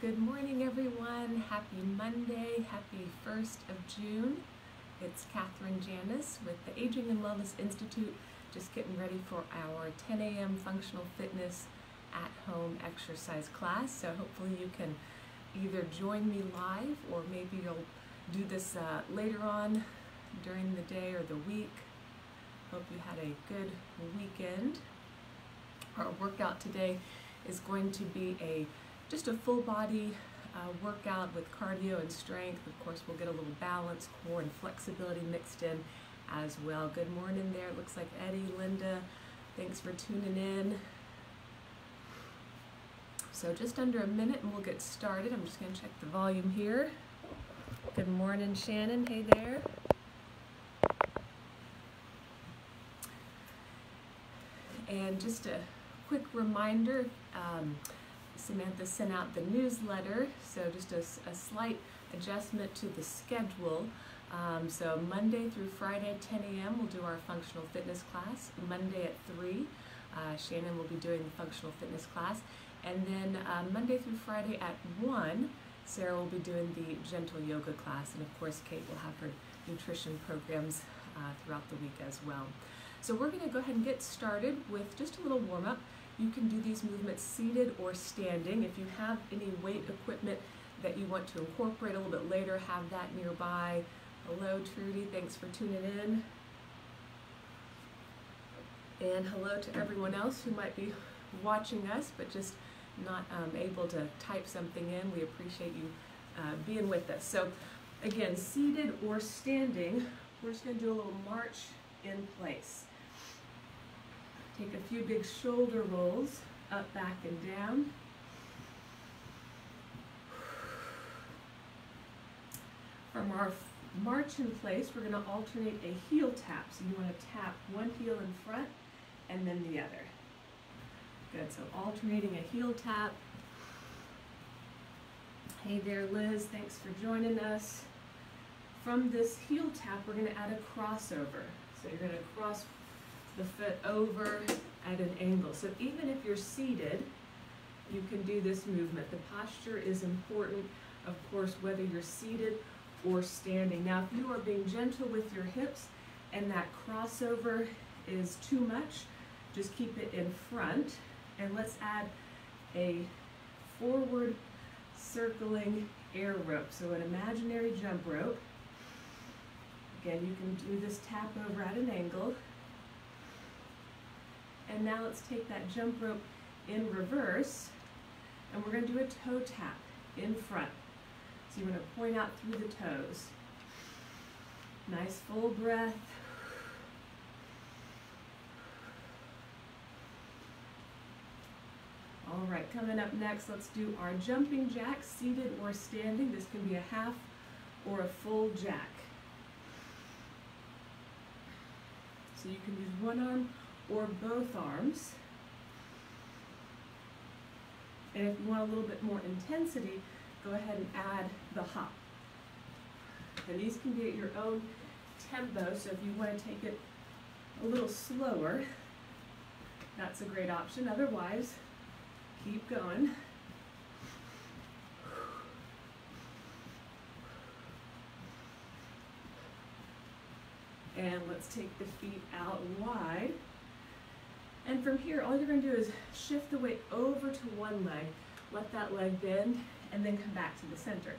Good morning, everyone. Happy Monday. Happy 1st of June. It's Catherine Janis with the Aging and Wellness Institute, just getting ready for our 10 a.m. functional fitness at home exercise class. So hopefully you can either join me live or maybe you'll do this later on during the day or the week. Hope you had a good weekend. Our workout today is going to be just a full body workout with cardio and strength. Of course, we'll get a little balance, core, and flexibility mixed in as well. Good morning there. It looks like Eddie, Linda, thanks for tuning in. So just under a minute and we'll get started. I'm just going to check the volume here. Good morning, Shannon. Hey there. And just a quick reminder, Samantha sent out the newsletter, so just a slight adjustment to the schedule. So Monday through Friday at 10 a.m. we'll do our functional fitness class. Monday at 3, Shannon will be doing the functional fitness class. And then Monday through Friday at 1, Sarah will be doing the gentle yoga class. And of course, Kate will have her nutrition programs throughout the week as well. So we're going to go ahead and get started with just a little warm-up. You can do these movements seated or standing. If you have any weight equipment that you want to incorporate a little bit later, have that nearby. Hello, Trudy. Thanks for tuning in. And hello to everyone else who might be watching us but just not able to type something in. We appreciate you being with us. So again, seated or standing, we're just going to do a little march in place. Take a few big shoulder rolls, up, back, and down. From our march in place, we're going to alternate a heel tap. So you want to tap one heel in front and then the other. Good, so alternating a heel tap. Hey there, Liz, thanks for joining us. From this heel tap, we're going to add a crossover. So you're going to cross the foot over at an angle. So even if you're seated, you can do this movement. The posture is important, of course, whether you're seated or standing. Now, if you are being gentle with your hips and that crossover is too much, just keep it in front. And let's add a forward circling air rope. So an imaginary jump rope. Again, you can do this tap over at an angle. And now let's take that jump rope in reverse, and we're going to do a toe tap in front. So you want to point out through the toes. Nice full breath. All right, coming up next, let's do our jumping jack, seated or standing. This can be a half or a full jack. So you can use one arm or both arms. And if you want a little bit more intensity, go ahead and add the hop. And these can be at your own tempo, so if you want to take it a little slower, that's a great option. Otherwise, keep going. And let's take the feet out wide. And from here, all you're going to do is shift the weight over to one leg, let that leg bend, and then come back to the center.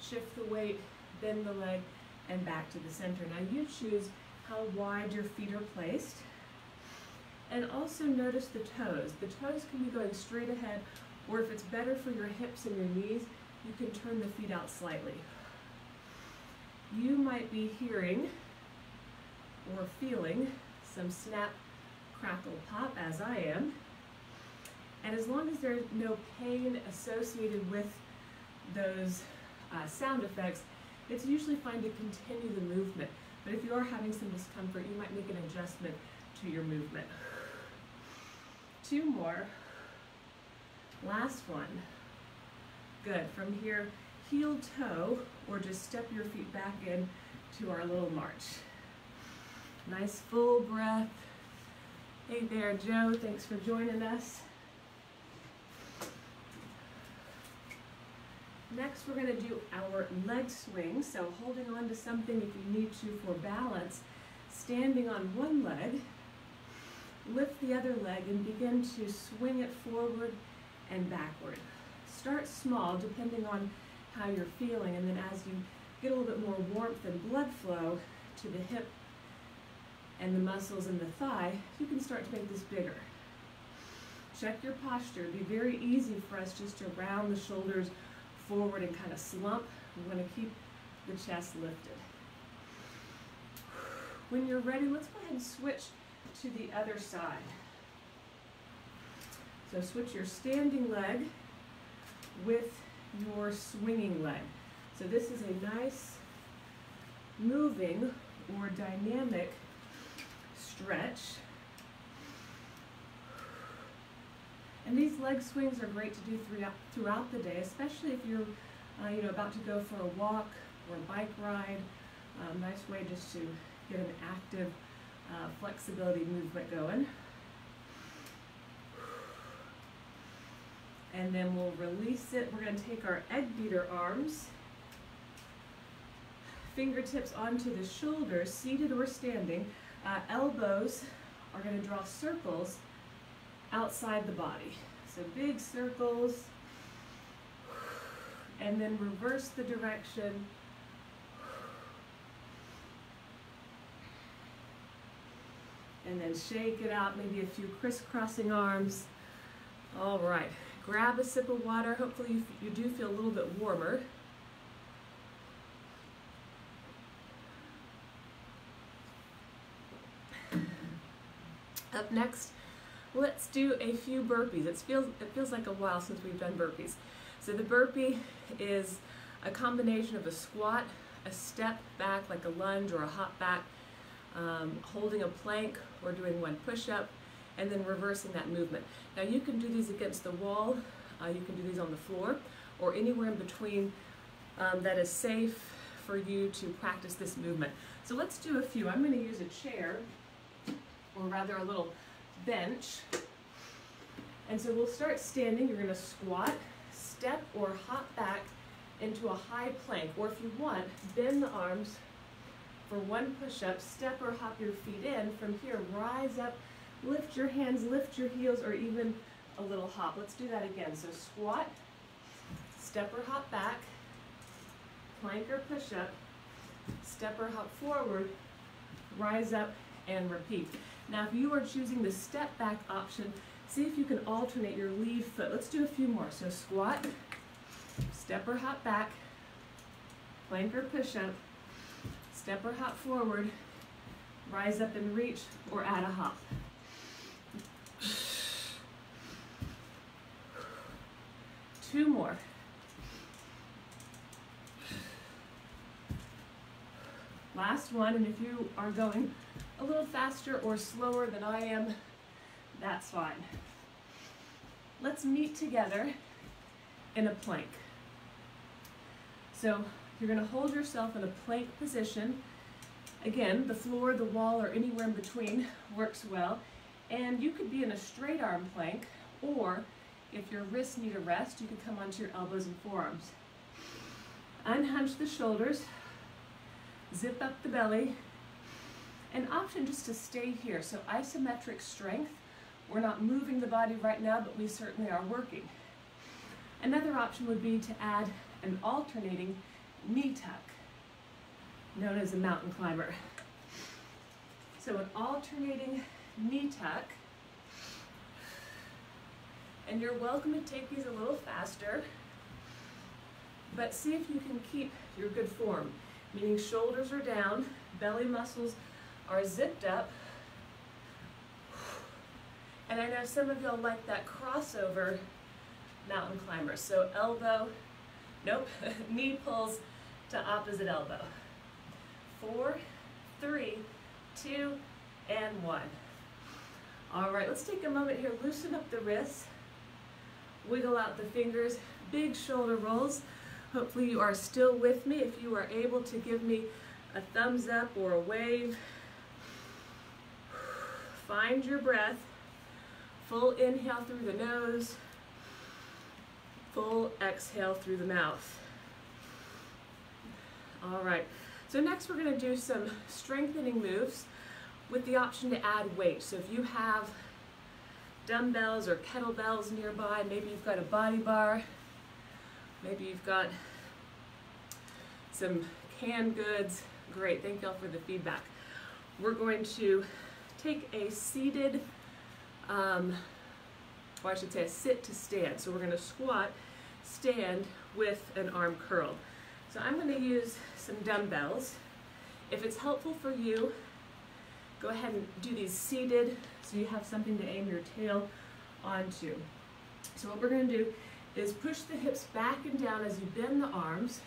Shift the weight, bend the leg, and back to the center. Now you choose how wide your feet are placed. And also notice the toes. The toes can be going straight ahead, or if it's better for your hips and your knees, you can turn the feet out slightly. You might be hearing or feeling some snap, crackle, pop, as I am. And as long as there's no pain associated with those sound effects, it's usually fine to continue the movement. But if you are having some discomfort, you might make an adjustment to your movement. 2 more. Last one. Good. From here, heel toe, or just step your feet back in to our little march. Nice full breath. Hey there, Joe. Thanks for joining us. Next, we're going to do our leg swing. So holding on to something if you need to for balance, standing on one leg, lift the other leg and begin to swing it forward and backward. Start small depending on how you're feeling, and then as you get a little bit more warmth and blood flow to the hip and the muscles in the thigh, you can start to make this bigger. Check your posture. It'd be very easy for us just to round the shoulders forward and kind of slump. We want to keep the chest lifted. When you're ready, let's go ahead and switch to the other side. So switch your standing leg with your swinging leg. So this is a nice moving or dynamic stretch. And these leg swings are great to do throughout the day, especially if you're about to go for a walk or a bike ride. Nice way just to get an active flexibility movement going. And then we'll release it. We're going to take our egg beater arms, fingertips onto the shoulders, seated or standing. Elbows are going to draw circles outside the body. So big circles, and then reverse the direction. And then shake it out, maybe a few crisscrossing arms. All right, grab a sip of water. Hopefully you do feel a little bit warmer. Up next, let's do a few burpees. It feels like a while since we've done burpees. So the burpee is a combination of a squat, a step back like a lunge or a hop back, holding a plank or doing one push-up, and then reversing that movement. Now you can do these against the wall, you can do these on the floor, or anywhere in between that is safe for you to practice this movement. So let's do a few. I'm going to use a chair, or rather a little bench. And so we'll start standing. You're going to squat, step or hop back into a high plank, or if you want, bend the arms for one push-up, step or hop your feet in. From here, rise up, lift your hands, lift your heels, or even a little hop. Let's do that again. So squat, step or hop back, plank or push-up, step or hop forward, rise up, and repeat. Now if you are choosing the step back option, see if you can alternate your lead foot. Let's do a few more. So squat, step or hop back, plank or push-up, step or hop forward, rise up and reach, or add a hop. Two more. Last one, and if you are going a little faster or slower than I am, that's fine. Let's meet together in a plank. So you're going to hold yourself in a plank position. Again, the floor, the wall, or anywhere in between works well. And you could be in a straight arm plank, or if your wrists need a rest, you can come onto your elbows and forearms. Unhunch the shoulders, zip up the belly. An option just to stay here, so isometric strength. We're not moving the body right now, but we certainly are working. Another option would be to add an alternating knee tuck, known as a mountain climber. So an alternating knee tuck, and you're welcome to take these a little faster, but see if you can keep your good form, meaning shoulders are down, belly muscles are zipped up, and I know some of y'all like that crossover mountain climber. So elbow, nope, knee pulls to opposite elbow. 4, 3, 2, and 1. All right, let's take a moment here, loosen up the wrists, wiggle out the fingers, big shoulder rolls. Hopefully you are still with me. If you are able to give me a thumbs up or a wave. Find your breath. Full inhale through the nose, full exhale through the mouth. All right, so next we're going to do some strengthening moves with the option to add weight. So if you have dumbbells or kettlebells nearby, maybe you've got a body bar, maybe you've got some canned goods. Great, thank y'all for the feedback. We're going to take a seated, or I should say a sit to stand. So we're going to squat, stand with an arm curled. So I'm going to use some dumbbells. If it's helpful for you, go ahead and do these seated so you have something to aim your tail onto. So what we're going to do is push the hips back and down as you bend the arms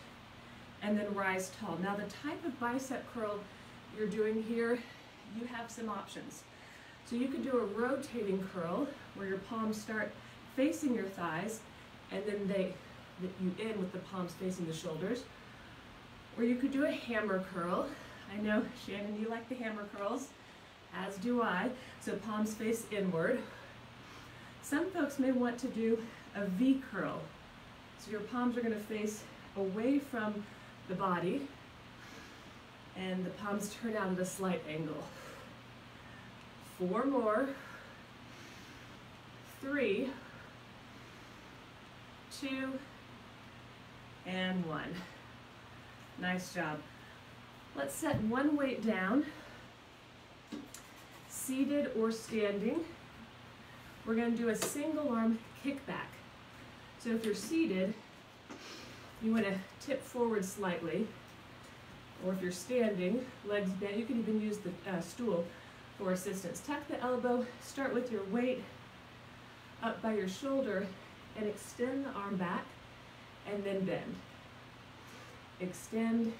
and then rise tall. Now the type of bicep curl you're doing here, you have some options. So you could do a rotating curl where your palms start facing your thighs and then you end with the palms facing the shoulders. Or you could do a hammer curl. I know, Shannon, you like the hammer curls, as do I. So palms face inward. Some folks may want to do a V curl. So your palms are going to face away from the body and the palms turn out at a slight angle. 4 more. 3, 2, and 1. Nice job. Let's set one weight down, seated or standing. We're going to do a single arm kickback. So if you're seated, you want to tip forward slightly, or if you're standing, legs bent, you can even use the stool for assistance. Tuck the elbow, start with your weight up by your shoulder, and extend the arm back, and then bend. Extend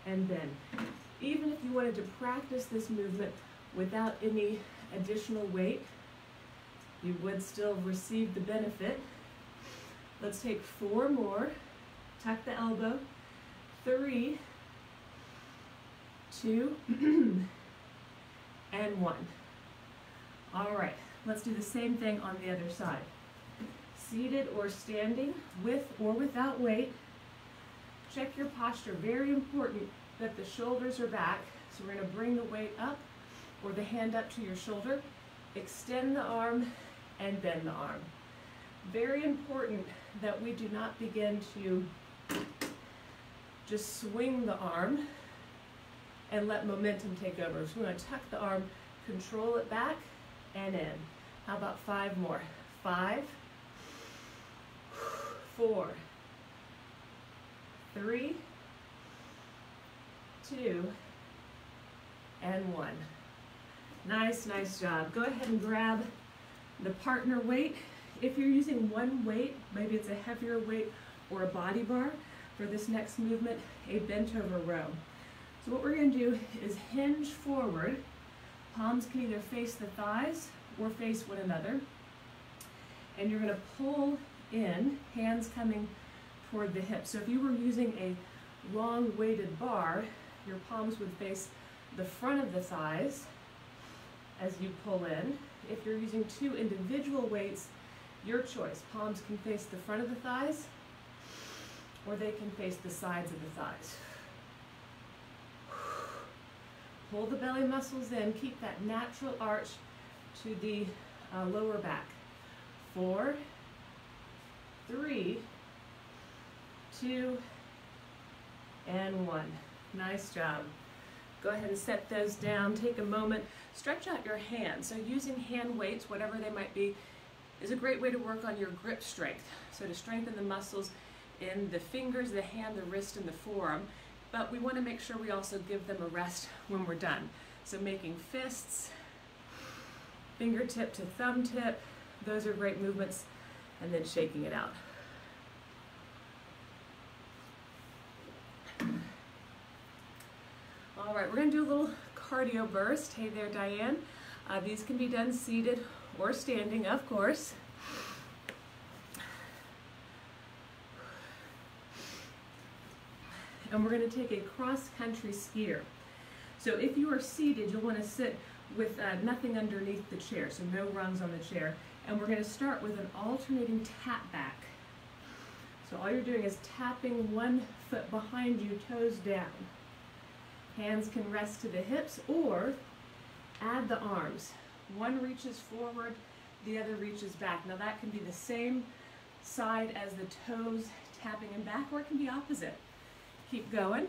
and bend. Even if you wanted to practice this movement without any additional weight, you would still receive the benefit. Let's take 4 more. Tuck the elbow. 3, 2, and 1. All right, let's do the same thing on the other side. Seated or standing, with or without weight. Check your posture. Very important that the shoulders are back. So we're going to bring the weight up or the hand up to your shoulder. Extend the arm and bend the arm. Very important that we do not begin to just swing the arm and let momentum take over. So we're going to tuck the arm, control it back and in. How about 5 more? 5, 4, 3, 2, and 1. Nice, nice job. Go ahead and grab the partner weight. If you're using one weight, maybe it's a heavier weight or a body bar, for this next movement, a bent over row. So what we're going to do is hinge forward. Palms can either face the thighs or face one another. And you're going to pull in, hands coming toward the hips. So if you were using a long weighted bar, your palms would face the front of the thighs as you pull in. If you're using 2 individual weights, your choice. Palms can face the front of the thighs or they can face the sides of the thighs. Pull the belly muscles in, keep that natural arch to the lower back. 4, 3, 2, and 1. Nice job. Go ahead and set those down. Take a moment, stretch out your hands. So using hand weights, whatever they might be, is a great way to work on your grip strength. So to strengthen the muscles in the fingers, the hand, the wrist, and the forearm. But we want to make sure we also give them a rest when we're done. So making fists, fingertip to thumb tip, those are great movements, and then shaking it out. All right, we're going to do a little cardio burst. Hey there, Diane. These can be done seated or standing, of course. And we're going to take a cross-country skier. So if you are seated, you'll want to sit with nothing underneath the chair, so no rungs on the chair. And we're going to start with an alternating tap back. So all you're doing is tapping one foot behind you, toes down. Hands can rest to the hips, or add the arms. One reaches forward, the other reaches back. Now that can be the same side as the toes tapping in back, or it can be opposite. Keep going.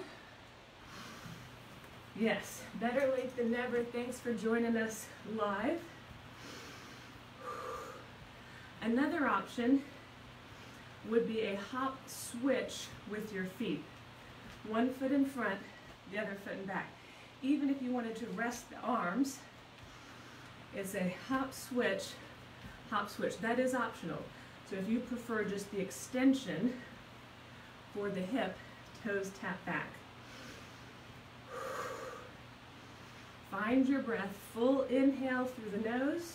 Yes, better late than never. Thanks for joining us live. Another option would be a hop switch with your feet. One foot in front, the other foot in back. Even if you wanted to rest the arms, it's a hop switch, hop switch. That is optional. So if you prefer just the extension for the hip, toes tap back. Find your breath. Full inhale through the nose,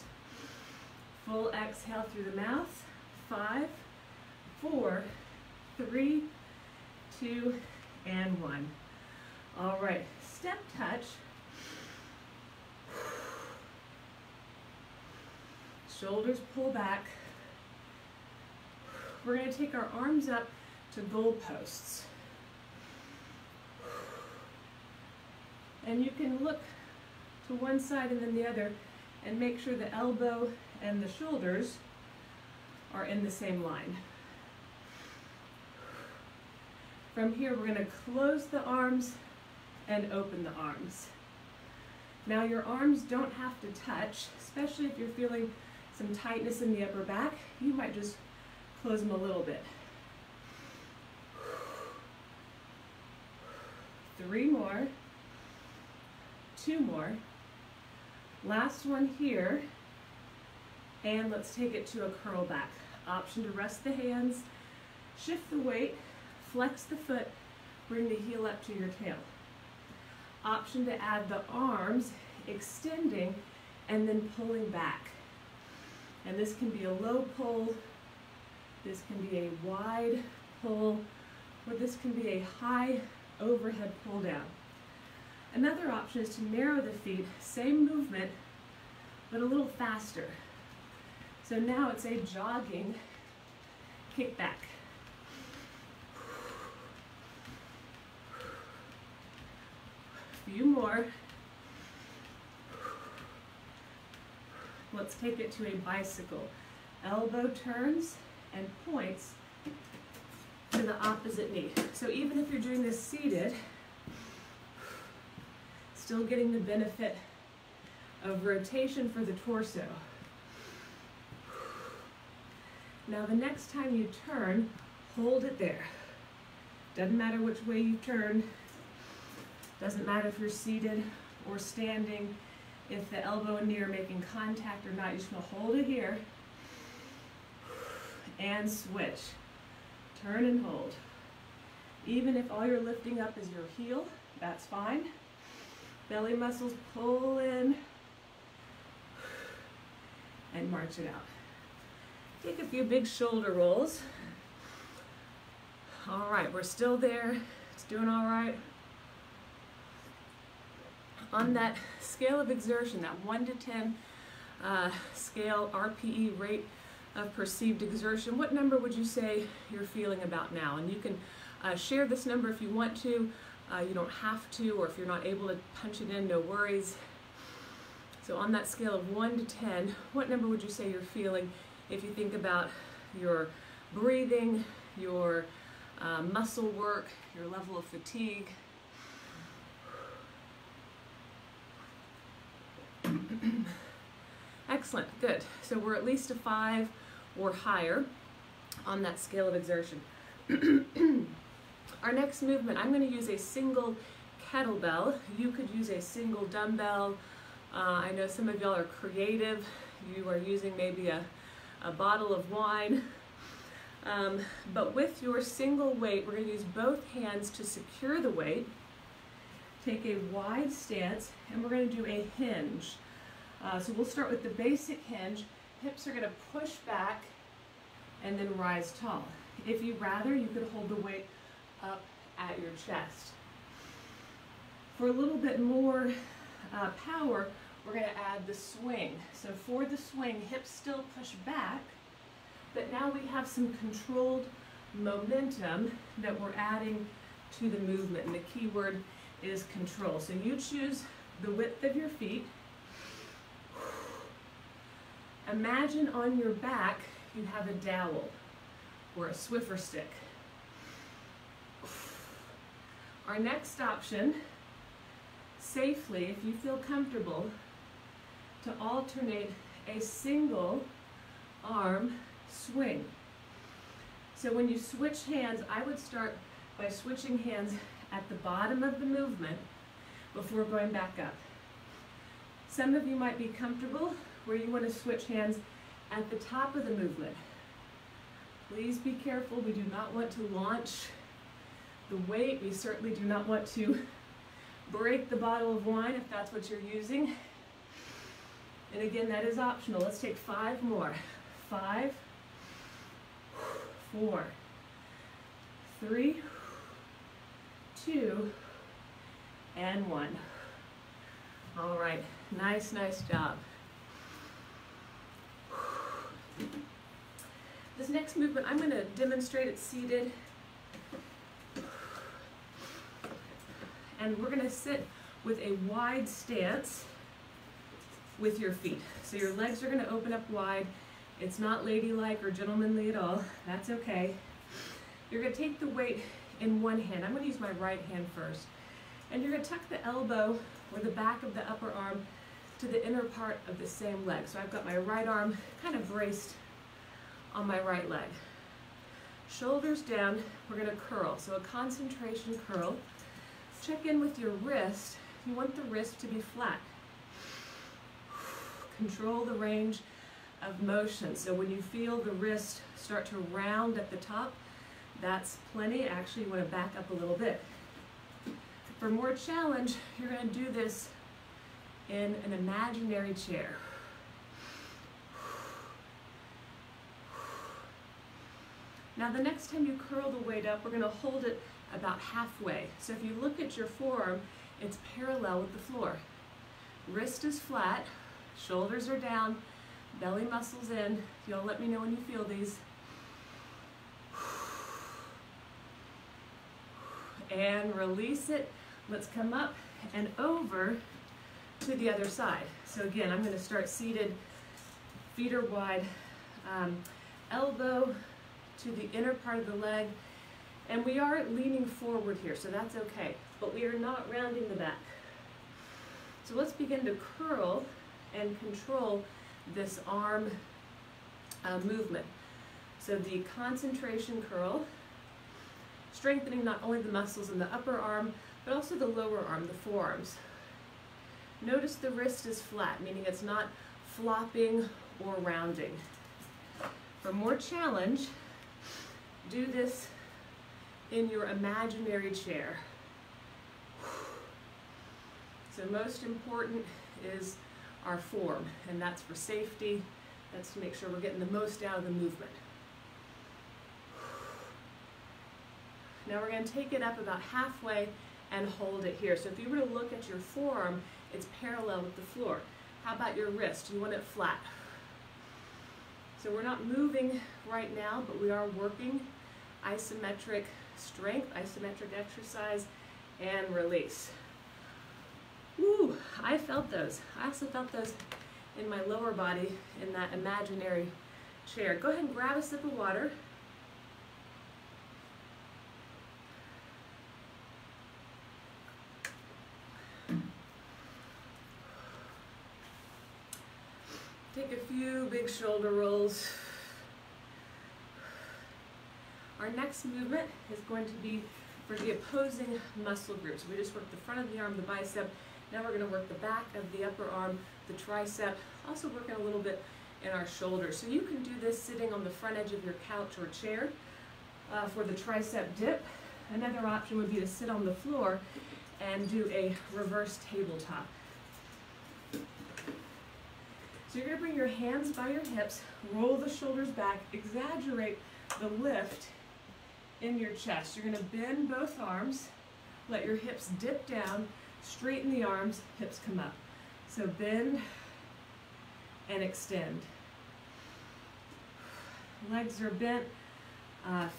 full exhale through the mouth. 5, 4, 3, 2, and 1. All right, step touch. Shoulders pull back. We're going to take our arms up to goal posts. And you can look to one side and then the other and make sure the elbow and the shoulders are in the same line. From here, we're going to close the arms and open the arms. Now your arms don't have to touch, especially if you're feeling some tightness in the upper back. You might just close them a little bit. 3 more. 2 more. Last one here. And let's take it to a curl back. Option to rest the hands, shift the weight, flex the foot, bring the heel up to your tail. Option to add the arms, extending and then pulling back. And this can be a low pull, this can be a wide pull, or this can be a high overhead pull down. Another option is to narrow the feet, same movement, but a little faster. So now it's a jogging kick back. A few more. Let's take it to a bicycle. Elbow turns and points to the opposite knee. So even if you're doing this seated, still getting the benefit of rotation for the torso. Now the next time you turn, hold it there. Doesn't matter which way you turn. Doesn't matter if you're seated or standing. If the elbow and knee are making contact or not, you're just gonna hold it here and switch. Turn and hold. Even if all you're lifting up is your heel, that's fine. Belly muscles pull in and march it out. Take a few big shoulder rolls. All right, we're still there. It's doing all right. On that scale of exertion, that 1 to 10 scale RPE, rate of perceived exertion, what number would you say you're feeling about now? And you can share this number if you want to. You don't have to, or if you're not able to punch it in, no worries. So on that scale of 1 to 10, what number would you say you're feeling if you think about your breathing, your muscle work, your level of fatigue? Excellent, good. So we're at least a 5 or higher on that scale of exertion. Our next movement, I'm going to use a single kettlebell. You could use a single dumbbell. I know some of y'all are creative. You are using maybe a bottle of wine. But with your single weight, we're going to use both hands to secure the weight. Take a wide stance, and we're going to do a hinge. So we'll start with the basic hinge. Hips are going to push back and then rise tall. If you'd rather, you could hold the weight up at your chest. For a little bit more power, we're going to add the swing. So for the swing, hips still push back, but now we have some controlled momentum that we're adding to the movement. And the key word is control. So you choose the width of your feet. Imagine on your back you have a dowel or a Swiffer stick. Our next option, safely, if you feel comfortable, to alternate a single arm swing. So when you switch hands, I would start by switching hands at the bottom of the movement before going back up. Some of you might be comfortable where you want to switch hands at the top of the movement. Please be careful. We do not want to launch the weight. We certainly do not want to break the bottle of wine if that's what you're using. And again, that is optional. Let's take 5 more. 5, 4, 3, 2, and 1. All right, nice job. This next movement, I'm going to demonstrate it seated. And we're going to sit with a wide stance with your feet. So your legs are going to open up wide. It's not ladylike or gentlemanly at all. That's okay. You're going to take the weight in one hand. I'm going to use my right hand first. And you're going to tuck the elbow or the back of the upper arm to the inner part of the same leg. So I've got my right arm kind of braced on my right leg. Shoulders down, we're going to curl. So a concentration curl. Check in with your wrist. You want the wrist to be flat. Control the range of motion. So when you feel the wrist start to round at the top, that's plenty. Actually, you want to back up a little bit. For more challenge, you're going to do this in an imaginary chair. Now the next time you curl the weight up, we're going to hold it about halfway. So if you look at your forearm, it's parallel with the floor. Wrist is flat, shoulders are down, belly muscles in. Y'all let me know when you feel these. And release it. Let's come up and over to the other side. So again, I'm going to start seated, feet are wide, elbow to the inner part of the leg, and we are leaning forward here, so that's okay, but we are not rounding the back. So let's begin to curl and control this arm movement. So the concentration curl, strengthening not only the muscles in the upper arm, but also the lower arm, the forearms. Notice the wrist is flat, meaning it's not flopping or rounding. For more challenge, do this in your imaginary chair. So most important is our form, and that's for safety. That's to make sure we're getting the most out of the movement. Now we're going to take it up about halfway and hold it here. So if you were to look at your forearm, it's parallel with the floor. How about your wrist? You want it flat. So we're not moving right now, but we are working isometric strength, isometric exercise, and release. Woo, I felt those. I also felt those in my lower body in that imaginary chair. Go ahead and grab a sip of water. Take a few big shoulder rolls. Our next movement is going to be for the opposing muscle groups. We just worked the front of the arm, the bicep. Now we're going to work the back of the upper arm, the tricep, also working a little bit in our shoulders. So you can do this sitting on the front edge of your couch or chair for the tricep dip. Another option would be to sit on the floor and do a reverse tabletop. So you're going to bring your hands by your hips, roll the shoulders back, exaggerate the lift in your chest. You're going to bend both arms, let your hips dip down, straighten the arms, hips come up. So bend and extend. Legs are bent,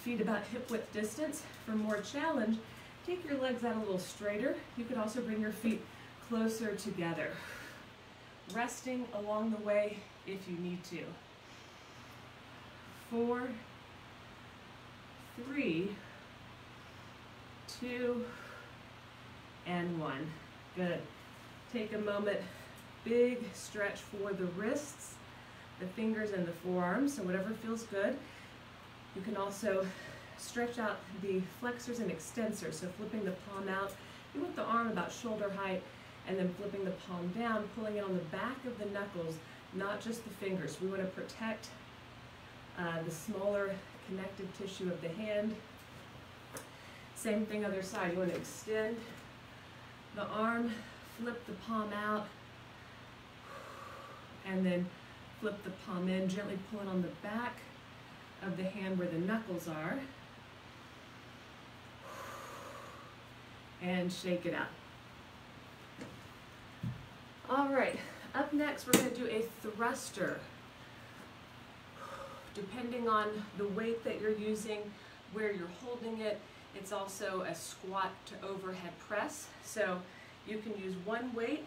Feet about hip width distance. For more challenge, take your legs out a little straighter. You could also bring your feet closer together. Resting along the way if you need to. 4, 3, 2, and 1. Good. Take a moment, big stretch for the wrists, the fingers, and the forearms, so whatever feels good. You can also stretch out the flexors and extensors, so flipping the palm out. You want the arm about shoulder height, and then flipping the palm down, pulling it on the back of the knuckles, not just the fingers. We want to protect the smaller connective tissue of the hand. Same thing other side. You want to extend the arm, flip the palm out, and then flip the palm in, gently pulling on the back of the hand where the knuckles are, and shake it out. All right, up next we're going to do a thruster. Depending on the weight that you're using, where you're holding it, it's also a squat to overhead press. So you can use one weight,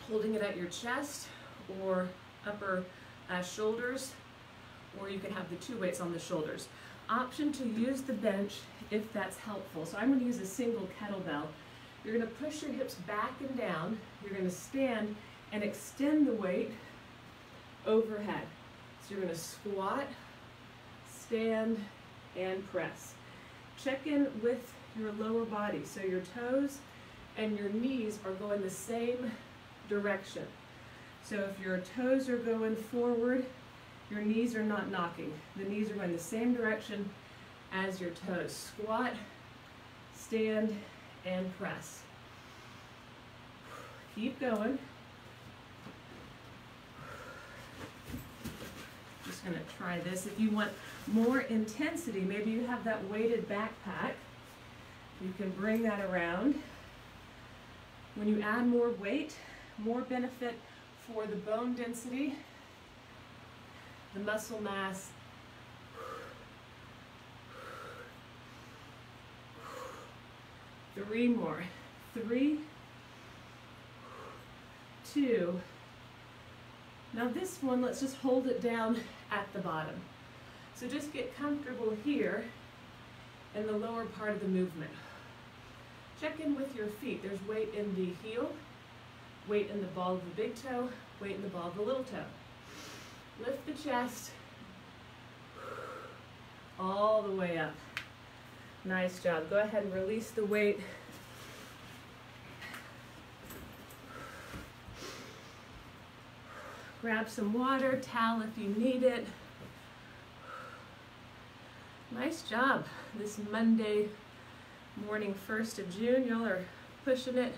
holding it at your chest or upper shoulders, or you can have the 2 weights on the shoulders. Option to use the bench if that's helpful. So I'm going to use a single kettlebell. You're going to push your hips back and down. You're going to stand and extend the weight overhead. So you're going to squat, stand, and press. Check in with your lower body. So your toes and your knees are going the same direction. So if your toes are going forward, your knees are not knocking. The knees are going the same direction as your toes. Squat, stand, and press. Keep going. Just going to try this. If you want more intensity, maybe you have that weighted backpack. You can bring that around. When you add more weight, more benefit for the bone density, the muscle mass. 3 more. 3, 2. Now this one, let's just hold it down at the bottom. So just get comfortable here in the lower part of the movement. Check in with your feet. There's weight in the heel, weight in the ball of the big toe, weight in the ball of the little toe. Lift the chest all the way up. Nice job. Go ahead and release the weight. Grab some water, towel if you need it. Nice job. This Monday morning, 1st of June, y'all are pushing it,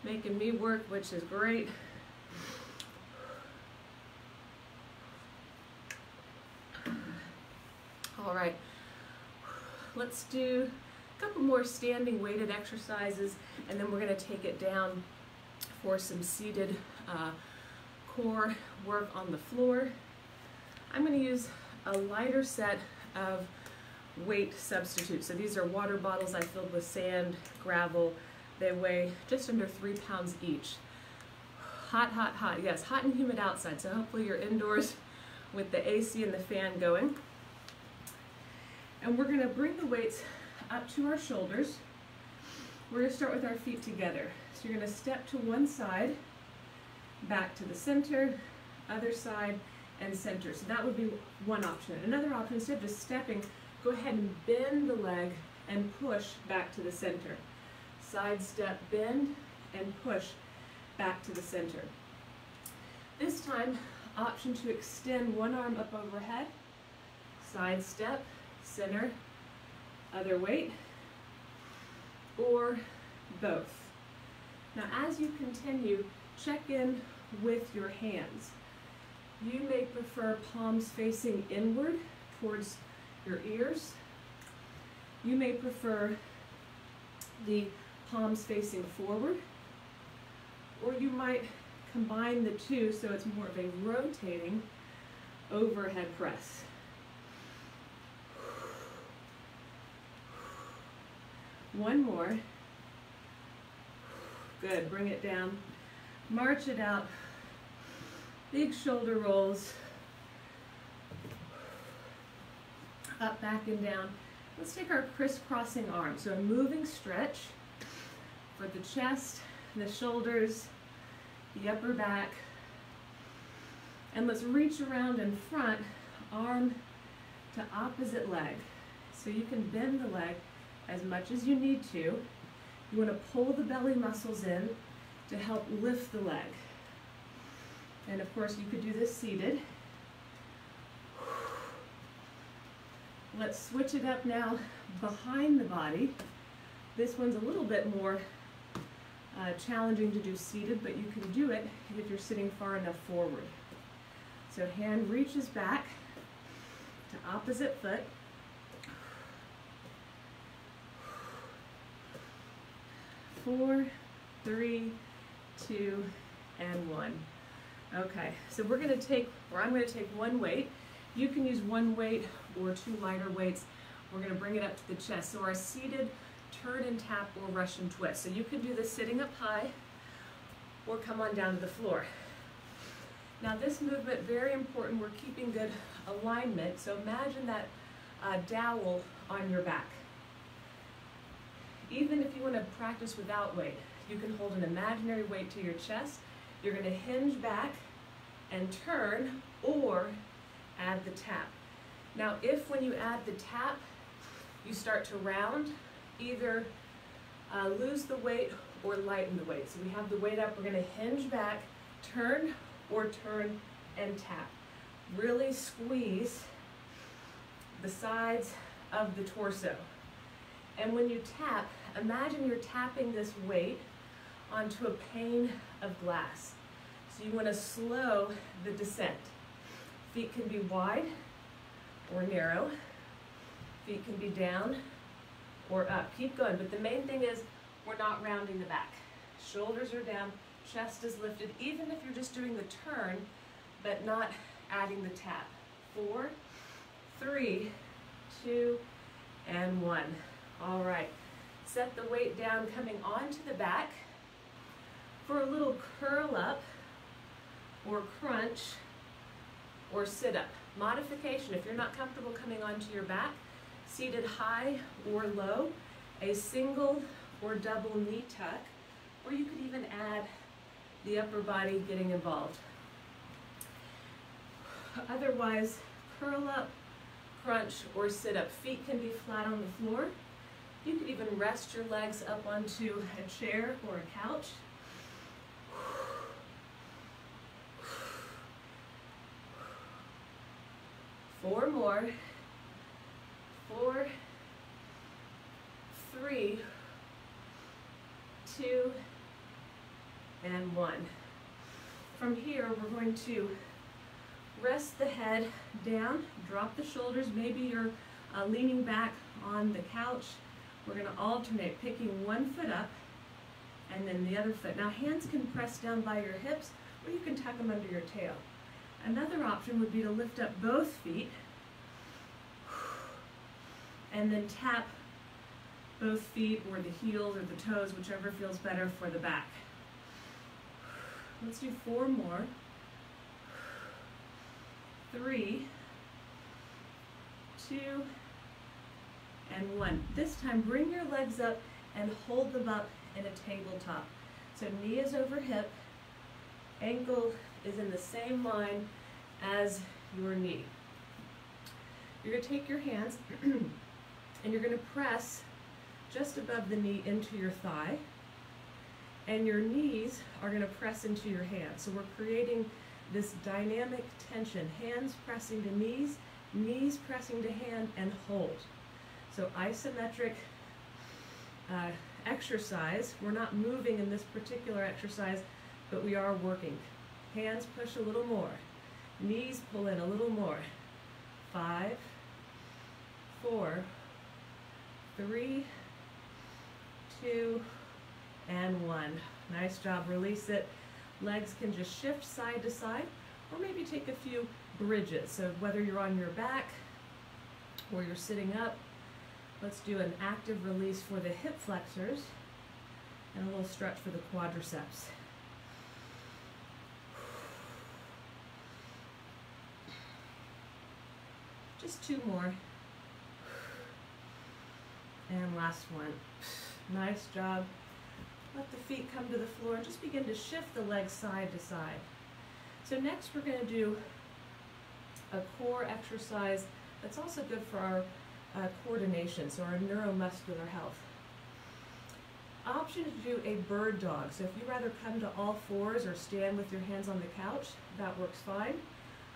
making me work, which is great. All right, let's do a couple more standing weighted exercises, and then we're going to take it down for some seated core work on the floor. I'm going to use a lighter set of weight substitutes. So these are water bottles I filled with sand, gravel. They weigh just under 3 pounds each. Hot, hot, hot. Yes, hot and humid outside. So hopefully you're indoors with the AC and the fan going. And we're going to bring the weights up to our shoulders. We're going to start with our feet together. So you're going to step to one side, back to the center, other side, and center. So that would be one option. Another option, instead of just stepping, go ahead and bend the leg and push back to the center. Side step, bend, and push back to the center. This time, option to extend one arm up overhead, side step, center, other weight, or both. Now as you continue, check in with your hands. You may prefer palms facing inward towards your ears. You may prefer the palms facing forward, or you might combine the two so it's more of a rotating overhead press. One more. Good, bring it down. March it out. Big shoulder rolls. Up, back, and down. Let's take our crisscrossing arms. So a moving stretch for the chest, the shoulders, the upper back. And let's reach around in front, arm to opposite leg. So you can bend the leg as much as you need to. You want to pull the belly muscles in to help lift the leg. And of course you could do this seated. Let's switch it up now behind the body. This one's a little bit more challenging to do seated, but you can do it if you're sitting far enough forward. So hand reaches back to opposite foot. Four, three, two, and one. Okay, so we're gonna take, or I'm gonna take one weight. You can use one weight or two lighter weights. We're gonna bring it up to the chest. So our seated turn and tap or Russian twist. So you can do this sitting up high or come on down to the floor. Now this movement, very important, we're keeping good alignment. So imagine that dowel on your back. Even if you want to practice without weight, you can hold an imaginary weight to your chest. You're going to hinge back and turn or add the tap. Now if when you add the tap, you start to round, either lose the weight or lighten the weight. So we have the weight up, we're going to hinge back, turn or turn and tap. Really squeeze the sides of the torso. And when you tap, imagine you're tapping this weight onto a pane of glass. So you want to slow the descent. Feet can be wide or narrow. Feet can be down or up. Keep going, but the main thing is we're not rounding the back. Shoulders are down, chest is lifted, even if you're just doing the turn, but not adding the tap. 4, 3, 2, and 1. All right, set the weight down coming onto the back for a little curl up or crunch or sit up. Modification, if you're not comfortable coming onto your back, seated high or low, a single or double knee tuck, or you could even add the upper body getting involved. Otherwise, curl up, crunch, or sit up. Feet can be flat on the floor. You could even rest your legs up onto a chair or a couch. Four more. 4, 3, 2, and 1. From here, we're going to rest the head down, drop the shoulders. Maybe you're leaning back on the couch. We're going to alternate, picking one foot up and then the other foot. Now hands can press down by your hips, or you can tuck them under your tail. Another option would be to lift up both feet and then tap both feet or the heels or the toes, whichever feels better for the back. Let's do 4 more. 3, 2, and 1. This time, bring your legs up and hold them up in a tabletop. So knee is over hip, ankle is in the same line as your knee. You're going to take your hands and you're going to press just above the knee into your thigh, and your knees are going to press into your hands. So we're creating this dynamic tension, hands pressing to knees, knees pressing to hand, and hold. So isometric exercise. We're not moving in this particular exercise, but we are working. Hands push a little more, knees pull in a little more. 5, 4, 3, 2, and 1. Nice job, release it. Legs can just shift side to side, or maybe take a few bridges. So whether you're on your back or you're sitting up, Let's do an active release for the hip flexors and a little stretch for the quadriceps. Just 2 more. And last one. Nice job. Let the feet come to the floor and just begin to shift the legs side to side. So next we're going to do a core exercise that's also good for our coordination, so our neuromuscular health. Option to do a bird dog. So if you rather come to all fours or stand with your hands on the couch, that works fine.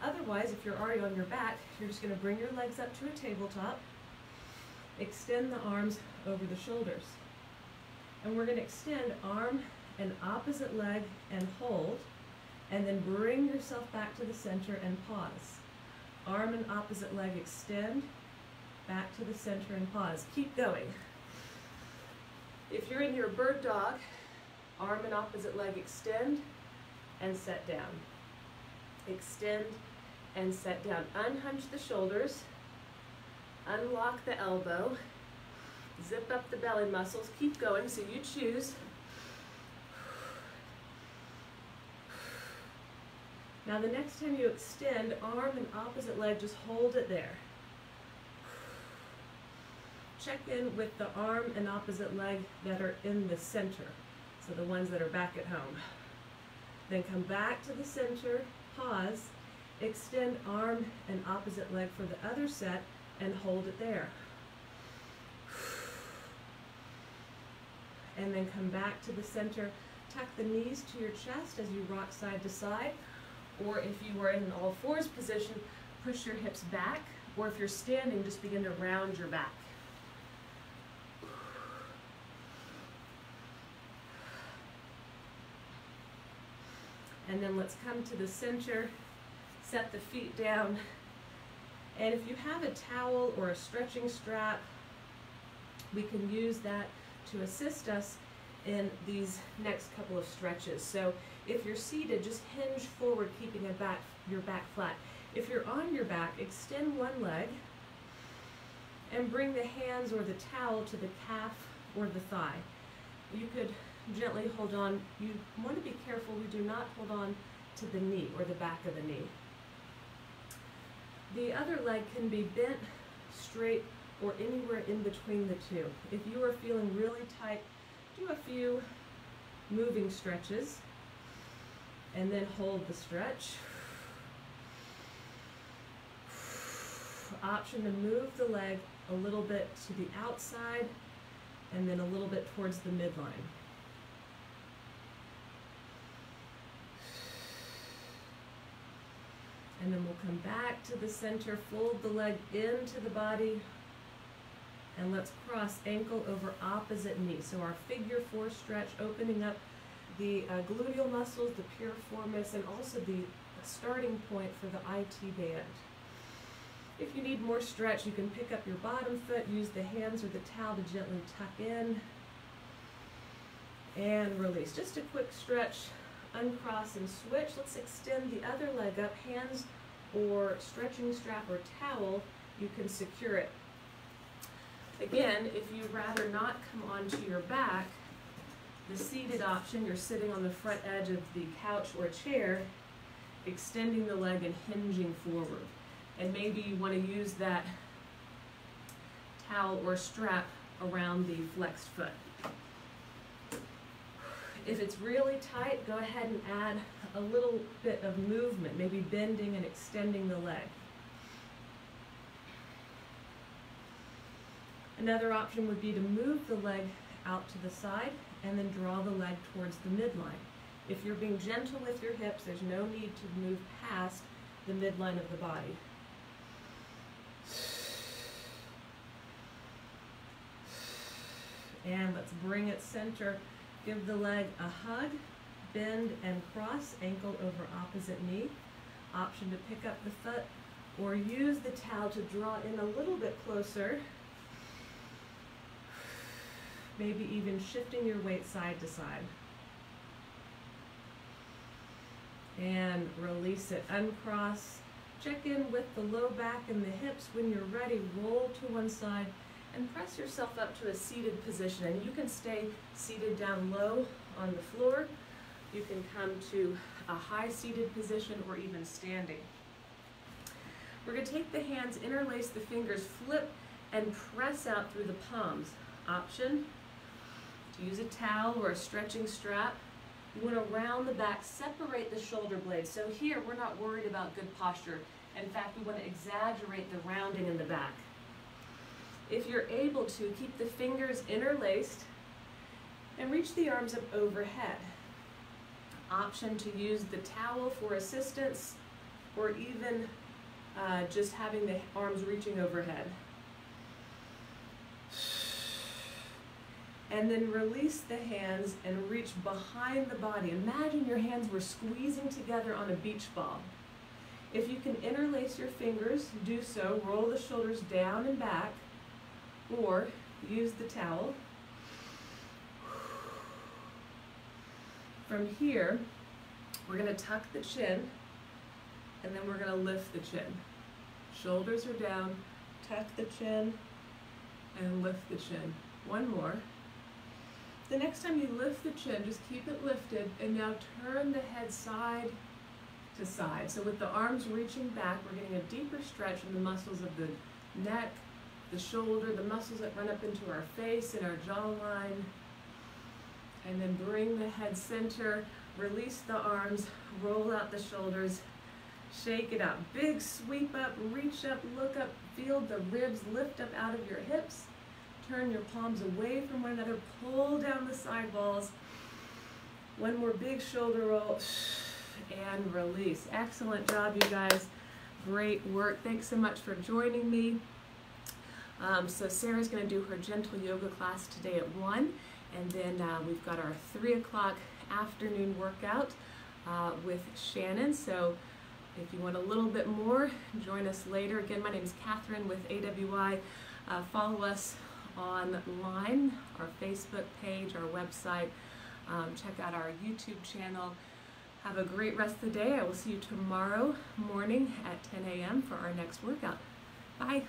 Otherwise, if you're already on your back, you're just going to bring your legs up to a tabletop, extend the arms over the shoulders. And we're going to extend arm and opposite leg and hold, and then bring yourself back to the center and pause. Arm and opposite leg extend, back to the center and pause. Keep going. If you're in your bird dog, arm and opposite leg extend and set down. Extend and set down. Unhunch the shoulders, unlock the elbow, zip up the belly muscles, keep going, so you choose. Now the next time you extend, arm and opposite leg, just hold it there. Check in with the arm and opposite leg that are in the center, so the ones that are back at home. Then come back to the center, pause, extend arm and opposite leg for the other set, and hold it there. And then come back to the center, tuck the knees to your chest as you rock side to side, or if you are in an all fours position, push your hips back, or if you're standing, just begin to round your back. And then let's come to the center, set the feet down, and if you have a towel or a stretching strap, we can use that to assist us in these next couple of stretches. So if you're seated, just hinge forward, keeping your back flat. If you're on your back, extend one leg and bring the hands or the towel to the calf or the thigh. You could gently hold on. You want to be careful we do not hold on to the knee or the back of the knee. The other leg can be bent, straight, or anywhere in between the two. If you are feeling really tight, do a few moving stretches and then hold the stretch. Option to move the leg a little bit to the outside and then a little bit towards the midline. And then we'll come back to the center, fold the leg into the body, and let's cross ankle over opposite knee. So our figure 4 stretch, opening up the gluteal muscles, the piriformis, and also the starting point for the IT band. If you need more stretch, you can pick up your bottom foot, use the hands or the towel to gently tuck in, and release. Just a quick stretch, uncross and switch. Let's extend the other leg up, hands or stretching strap or towel, you can secure it. Again, if you'd rather not come onto your back, the seated option, you're sitting on the front edge of the couch or chair, extending the leg and hinging forward. And maybe you want to use that towel or strap around the flexed foot. If it's really tight, go ahead and add a little bit of movement, maybe bending and extending the leg. Another option would be to move the leg out to the side and then draw the leg towards the midline. If you're being gentle with your hips, there's no need to move past the midline of the body. And let's bring it center. Give the leg a hug, bend and cross, ankle over opposite knee. Option to pick up the foot or use the towel to draw in a little bit closer. Maybe even shifting your weight side to side. And release it, uncross. Check in with the low back and the hips. When you're ready, roll to one side and press yourself up to a seated position. And you can stay seated down low on the floor. You can come to a high seated position or even standing. We're going to take the hands, interlace the fingers, flip and press out through the palms. Option to use a towel or a stretching strap. You want to round the back, separate the shoulder blades. So here we're not worried about good posture. In fact, we want to exaggerate the rounding in the back. If you're able to, keep the fingers interlaced and reach the arms up overhead. Option to use the towel for assistance or even just having the arms reaching overhead. And then release the hands and reach behind the body. Imagine your hands were squeezing together on a beach ball. If you can interlace your fingers, do so. Roll the shoulders down and back, or use the towel. From here, we're going to tuck the chin, and then we're going to lift the chin. Shoulders are down, tuck the chin, and lift the chin. One more. The next time you lift the chin, just keep it lifted, and now turn the head side to side. So with the arms reaching back, we're getting a deeper stretch in the muscles of the neck, the shoulder, the muscles that run up into our face and our jawline. And then bring the head center, release the arms, roll out the shoulders, shake it out. Big sweep up, reach up, look up, feel the ribs lift up out of your hips. Turn your palms away from one another, pull down the side walls. One more big shoulder roll, and release. Excellent job, you guys. Great work. Thanks so much for joining me. So Sarah's going to do her gentle yoga class today at 1, and then we've got our 3 o'clock afternoon workout with Shannon. So if you want a little bit more, join us later. Again, my name is Catherine with AWI. Follow us online, our Facebook page, our website. Check out our YouTube channel. Have a great rest of the day. I will see you tomorrow morning at 10 a.m. for our next workout. Bye.